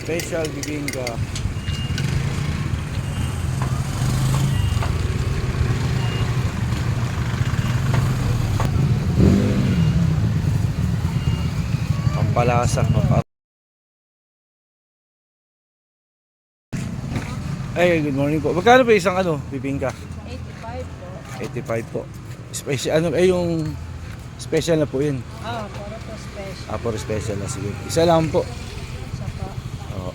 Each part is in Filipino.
Special bibingka. Pampalasa. Ay, good morning po. Magkano ba isang bibingka? 85 po. 85 po. Special yung special na po 'yun. Puro po special. For special na sige. Isa lang po. Isa po. Oo.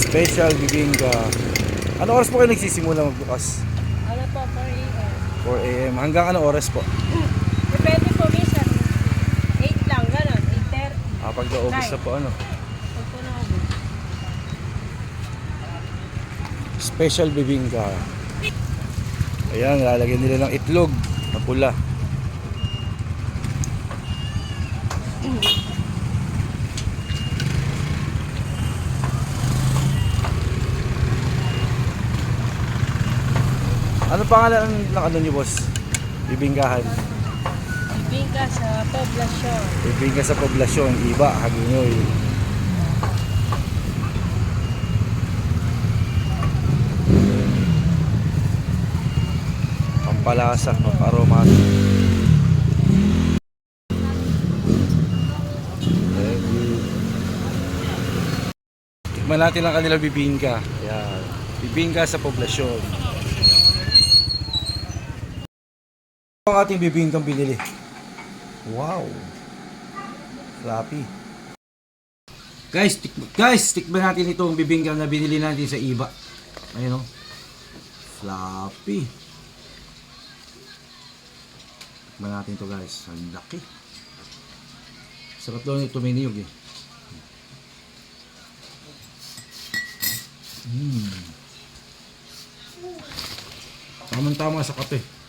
Special bibingka. Ano oras po kayo nagsisimula magbukas? Ano po, 4 a.m. 4 AM. Hanggang ano oras po? Depende po minsan. 8 lang, gano'n. 8:30. Pag naubos na po Pag po naubos. Special bibingka. Ayan, lalagyan nila ng itlog na pula. Ano pangalan ng niyo, boss? Bibingkahan. Bibingka sa poblasyon. Bibingka sa poblasyon, iba, Hagunoy. Pampalasa, pamparomatic. Tikman natin ang kanilang bibingka. Ayan. Bibingka sa poblasyon. Ang ating bibingkang binili. Wow. Fluffy. Guys, tikman natin itong bibingka na binili natin sa iba. Ayun o. Fluffy. Tikman natin to guys. Ang laki. Sarap daw nito, may niyog eh. Tamang-tama sa kape.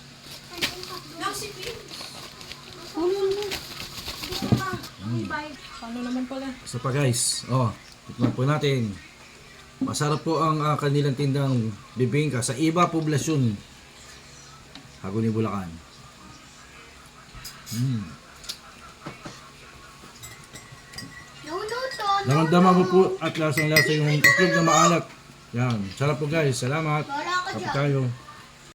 Paano naman pala? Isa pa guys, tikman po natin. Masarap po ang kanilang tindang bibingka sa iba poblasyon. Hagunoy, Bulacan. Naramdaman mo po at lasang-lasa yung itlog na maalat. Yan, sarap po guys. Salamat. Kapit tayo.